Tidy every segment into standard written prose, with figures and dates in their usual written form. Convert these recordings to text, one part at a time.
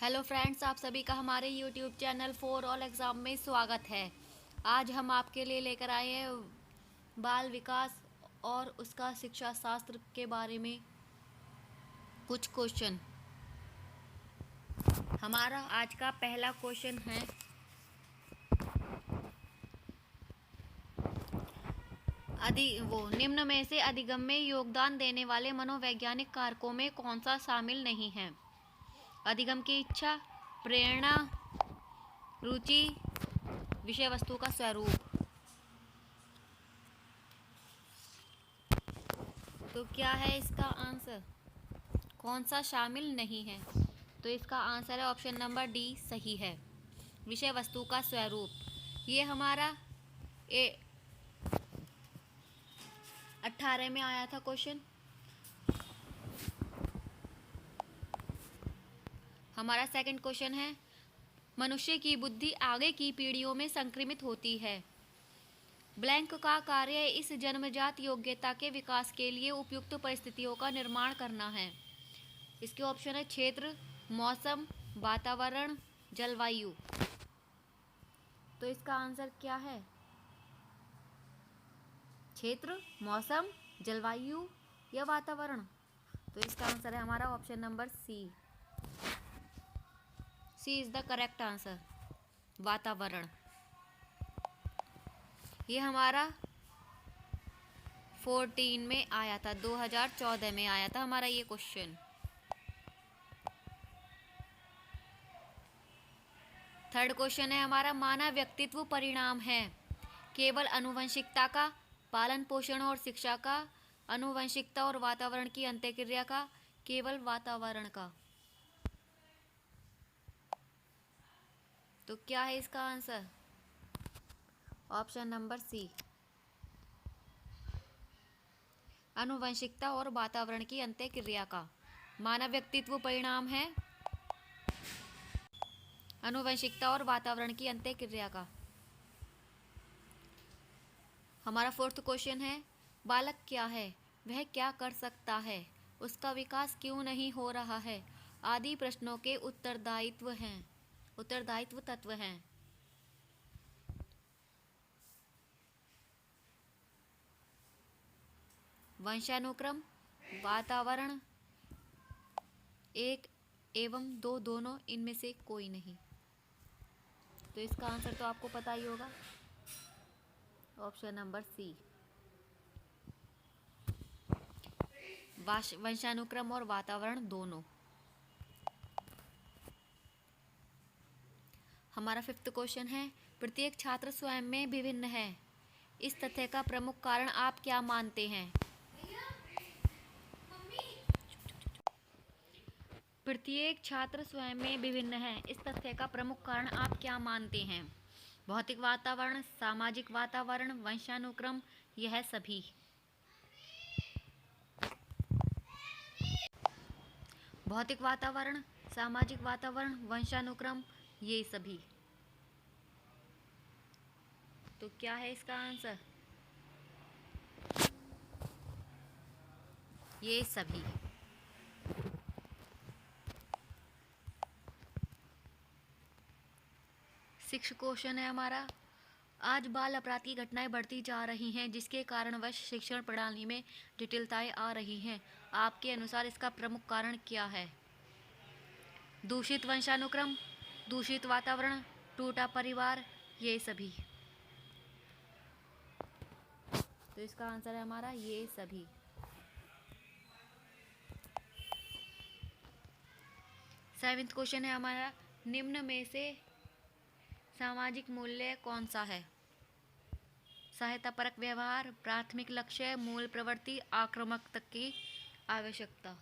Hello friends, आप सभी का हमारे YouTube channel for all exam में स्वागत है। आज हम आपके लिए लेकर आए हैं बाल विकास और उसका शिक्षा शास्त्र के बारे में कुछ क्वेश्चन। हमारा आज का पहला क्वेश्चन है, निम्न में से अधिगम में योगदान देने वाले मनोवैज्ञानिक कारकों में कौन सा शामिल नहीं है? अधिगम की इच्छा, प्रेरणा, रुचि, विषय वस्तु का स्वरूप। तो क्या है इसका आंसर? कौन सा शामिल नहीं है? तो इसका आंसर है ऑप्शन नंबर डी सही है, विषय वस्तु का स्वरूप। ये हमारा 18 में आया था क्वेश्चन। हमारा सेकंड क्वेश्चन है, मनुष्य की बुद्धि आगे की पीढ़ियों में संक्रमित होती है। ब्लैंक का कार्य इस जन्मजात योग्यता के विकास के लिए उपयुक्त परिस्थितियों का निर्माण करना है। इसके ऑप्शन है क्षेत्र, मौसम, वातावरण, जलवायु। तो इसका आंसर क्या है? क्षेत्र, मौसम, जलवायु या वातावरण? तो इसका आंसर है हमारा option number C. C is the correct answer, वातावरण। ये हमारा 14 में आया था, 2014 में आया था हमारा ये क्वेश्चन। थर्ड क्वेश्चन है हमारा, मानव व्यक्तित्व परिणाम है केवल आनुवंशिकता का, पालन पोषण और शिक्षा का, आनुवंशिकता और वातावरण की अंतःक्रिया का, केवल वातावरण का? तो क्या है इसका आंसर? ऑप्शन नंबर सी, आनुवंशिकता और वातावरण की अंतःक्रिया का। मानव व्यक्तित्व परिणाम है आनुवंशिकता और वातावरण की अंतःक्रिया का। हमारा फोर्थ क्वेश्चन है, बालक क्या है, वह क्या कर सकता है, उसका विकास क्यों नहीं हो रहा है, आदि प्रश्नों के उत्तरदायित्व तत्व हैं। वंशानुक्रम, वातावरण, एक एवं दो दोनों, इनमें से कोई नहीं। तो इसका आंसर तो आपको पता ही होगा, ऑप्शन नंबर सी, वंशानुक्रम और वातावरण दोनों। हमारा फिफ्थ क्वेश्चन है, प्रत्येक छात्र स्वयं में विभिन्न है, इस तथ्य का प्रमुख कारण आप क्या मानते हैं? प्रत्येक छात्र स्वयं में विभिन्न है, इस तथ्य का प्रमुख कारण आप क्या मानते हैं? भौतिक वातावरण, सामाजिक वातावरण, वंशानुक्रम, यह सभी। भौतिक वातावरण, सामाजिक वातावरण, वंशानुक्रम, ये सभी। तो क्या है इसका आंसर? ये सभी। सिक्स क्वेश्चन है हमारा, आज बाल अपराध की घटनाएं बढ़ती जा रही हैं, जिसके कारणवश शिक्षण प्रणाली में जटिलताएं आ रही हैं। आपके अनुसार इसका प्रमुख कारण क्या है? दूषित वंशानुक्रम, दूषित वातावरण, टूटा परिवार, ये सभी। तो इसका आंसर है हमारा ये सभी। सेवेंथ क्वेश्चन है हमारा, निम्न में से सामाजिक मूल्य कौन सा है? सहायतापरक व्यवहार, प्राथमिक लक्ष्य, मूल प्रवृत्ति, आक्रामकता की आवश्यकता।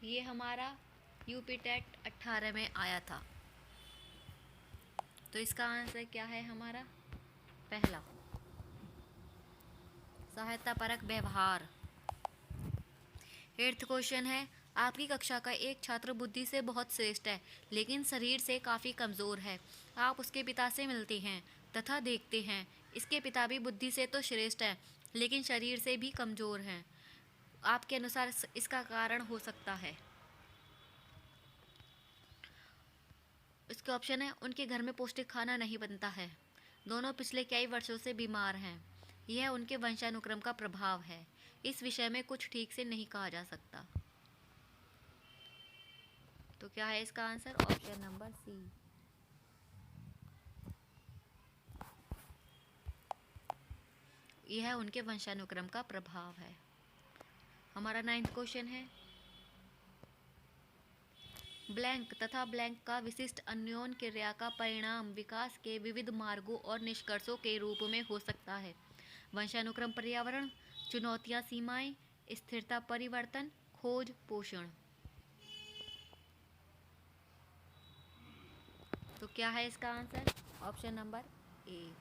ये हमारा यूपी टेट 18 में आया था। तो इसका आंसर क्या है हमारा? पहला, सहायतापरक व्यवहार। एट्थ क्वेश्चन है, आपकी कक्षा का एक छात्र बुद्धि से बहुत श्रेष्ठ है, लेकिन शरीर से काफ़ी कमज़ोर है। आप उसके पिता से मिलते हैं तथा देखते हैं, इसके पिता भी बुद्धि से तो श्रेष्ठ है, लेकिन शरीर से भी कमज़ोर हैं। आपके अनुसार इसका कारण हो सकता है? इसके ऑप्शन है, उनके घर में पौष्टिक खाना नहीं बनता है, दोनों पिछले कई वर्षों से बीमार हैं, यह उनके वंशानुक्रम का प्रभाव है, इस विषय में कुछ ठीक से नहीं कहा जा सकता। तो क्या है इसका आंसर? ऑप्शन नंबर सी। यह उनके वंशानुक्रम का प्रभाव है। हमारा 9th क्वेश्चन है, ब्लैंक तथा ब्लैंक का विशिष्ट अन्योन क्रिया का परिणाम विकास के विविध मार्गों और निष्कर्षों के रूप में हो सकता है। वंशानुक्रम, पर्यावरण, चुनौतियां, सीमाएं, स्थिरता, परिवर्तन, खोज, पोषण। तो क्या है इसका आंसर? ऑप्शन नंबर ए,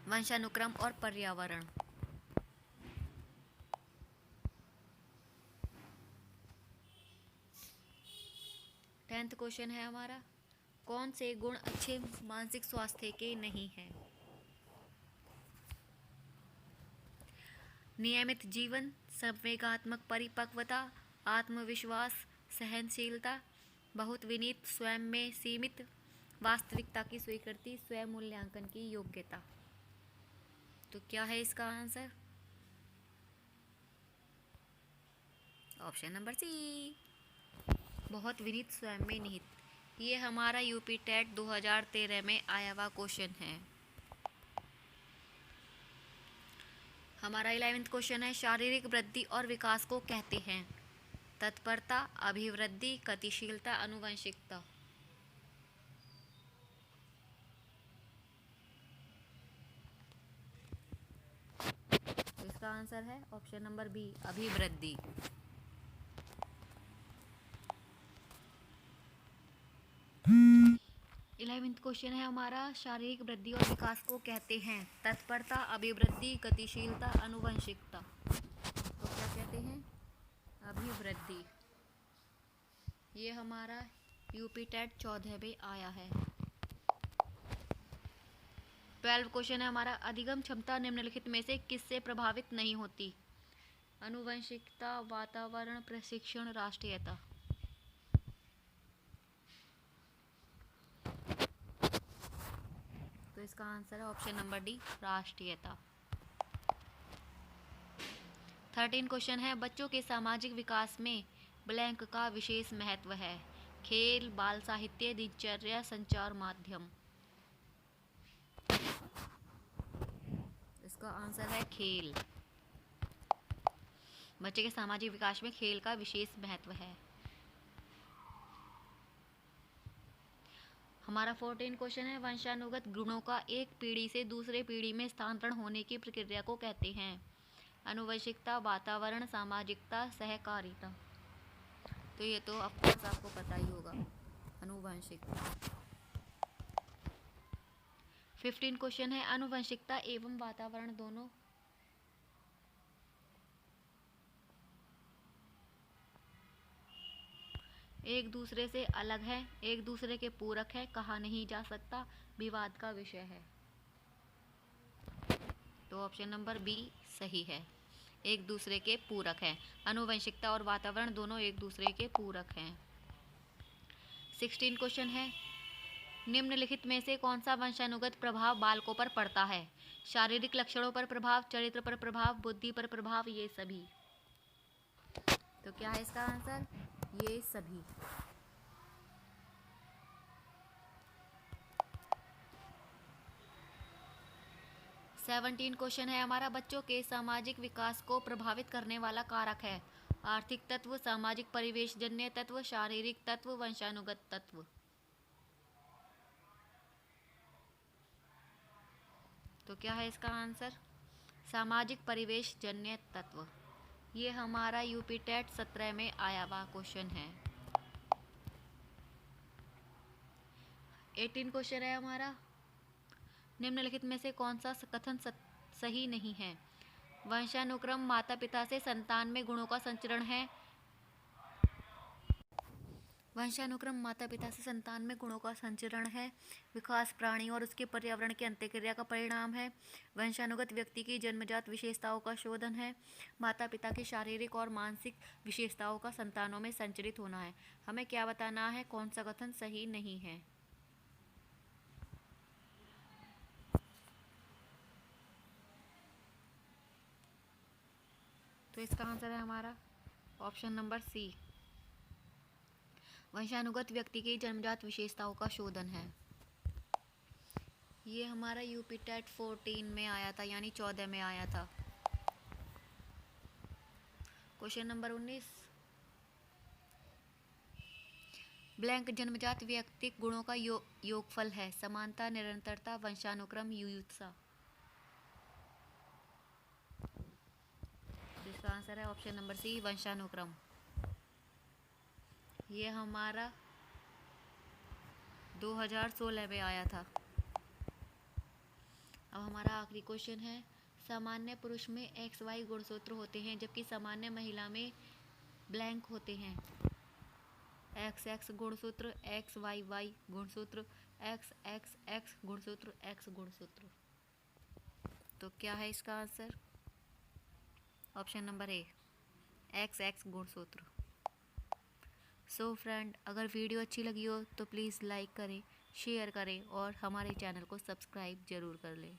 वंशानुक्रम और पर्यावरण। 10th क्वेश्चन है हमारा, कौन से गुण अच्छे मानसिक स्वास्थ्य के नहीं हैं? नियमित जीवन, संवेगात्मक परिपक्वता, आत्मविश्वास, सहनशीलता, बहुत विनीत, स्वयं में सीमित, वास्तविकता की स्वीकृति, स्वयं मूल्यांकन की योग्यता। तो क्या है इसका आंसर? ऑप्शन नंबर सी, बहुत विनीत, स्वयं में निहित। ये हमारा यूपी टेट 2013 में आया हुआ क्वेश्चन है। हमारा 11th क्वेश्चन है, शारीरिक वृद्धि और विकास को कहते हैं? तत्परता, अभिवृद्धि, गतिशीलता, आनुवंशिकता। तो इसका आंसर है ऑप्शन नंबर बी, अभिवृद्धि। 11th क्वेश्चन है हमारा, शारीरिक वृद्धि और विकास को कहते हैं? तत्परता, अभिवृद्धि, गतिशीलता, आनुवंशिकता। तो क्या कहते हैं? अभिवृद्धि। ये हमारा यूपी टेट 14 में आया है। 12 क्वेश्चन है हमारा, अधिगम क्षमता निम्नलिखित में से किससे प्रभावित नहीं होती? आनुवंशिकता, वातावरण, प्रशिक्षण, राष्ट्रीयता। तो इसका आंसर है ऑप्शन नंबर डी, राष्ट्रीयता। 13 क्वेश्चन है, बच्चों के सामाजिक विकास में ब्लैंक का विशेष महत्व है? खेल, बाल साहित्य, दिनचर्या, संचार माध्यम। इसका आंसर है खेल। बच्चे के सामाजिक विकास में खेल का विशेष महत्व है। हमारा 14 क्वेश्चन है, वंशानुगत गुणों का एक पीढ़ी से दूसरे पीढ़ी में स्थानांतरण होने की प्रक्रिया को कहते हैं? आनुवंशिकता, वातावरण, सामाजिकता, सहकारिता। तो ये तो ऑफकोर्स आपको पता ही होगा, आनुवंशिकता। 15 क्वेश्चन है, आनुवंशिकता एवं वातावरण दोनों एक दूसरे से अलग है, एक दूसरे के पूरक है, कहा नहीं जा सकता, विवाद का विषय है। तो ऑप्शन नंबर बी सही है, एक दूसरे के पूरक हैं। आनुवंशिकता और वातावरण दोनों एक दूसरे के पूरक हैं। 16 क्वेश्चन है, निम्नलिखित में से कौन सा वंशानुगत प्रभाव बालकों पर पड़ता है? शारीरिक लक्षणों पर प्रभाव, चरित्र पर प्रभाव, बुद्धि पर प्रभाव, ये सभी। तो क्या है इसका आंसर? ये सभी। 17 क्वेश्चन है हमारा, बच्चों के सामाजिक विकास को प्रभावित करने वाला कारक है? आर्थिक तत्व, सामाजिक परिवेश जन्य तत्व, शारीरिक तत्व, वंशानुगत तत्व। तो क्या है इसका आंसर? सामाजिक परिवेश जन्य तत्व। ये हमारा यूपी टेट 17 में आया हुआ क्वेश्चन है। 18 क्वेश्चन है हमारा, निम्नलिखित में से कौन सा कथन सही नहीं है? वंशानुक्रम माता पिता से संतान में गुणों का संचरण है, वंशानुक्रम माता पिता से संतान में गुणों का संचरण है। विकास प्राणी और उसके पर्यावरण की अंतःक्रिया का परिणाम है। वंशानुगत व्यक्ति की जन्मजात विशेषताओं का शोधन है। माता पिता की शारीरिक और मानसिक विशेषताओं का संतानों में संचरित होना है। हमें क्या बताना है, कौन सा कथन सही नहीं है। तो इसका आंसर है हमारा ऑप्शन नंबर सी, वंशानुगत व्यक्ति की जन्मजात विशेषताओं का शोधन है। ये हमारा यूपी टेट 14 में आया था, यानी 14 में आया था। क्वेश्चन नंबर 19, ब्लैंक जन्मजात व्यक्तिक गुणों का योगफल है। समानता, निरंतरता, वंशानुक्रम, युयुत्सा। इसका आंसर है ऑप्शन नंबर सी, वंशानुक्रम। ये हमारा 2016 में आया था। अब हमारा आखिरी क्वेश्चन है, सामान्य पुरुष में XY गुणसूत्र होते हैं जबकि सामान्य महिला में ब्लैंक होते हैं। XX गुणसूत्र, XYY गुणसूत्र, XXX गुणसूत्र, X गुणसूत्र। तो क्या है इसका answer? Option number A, XX गुणसूत्र। सो फ्रेंड, अगर वीडियो अच्छी लगी हो तो प्लीज़ लाइक करें, शेयर करें और हमारे चैनल को सब्सक्राइब ज़रूर कर लें।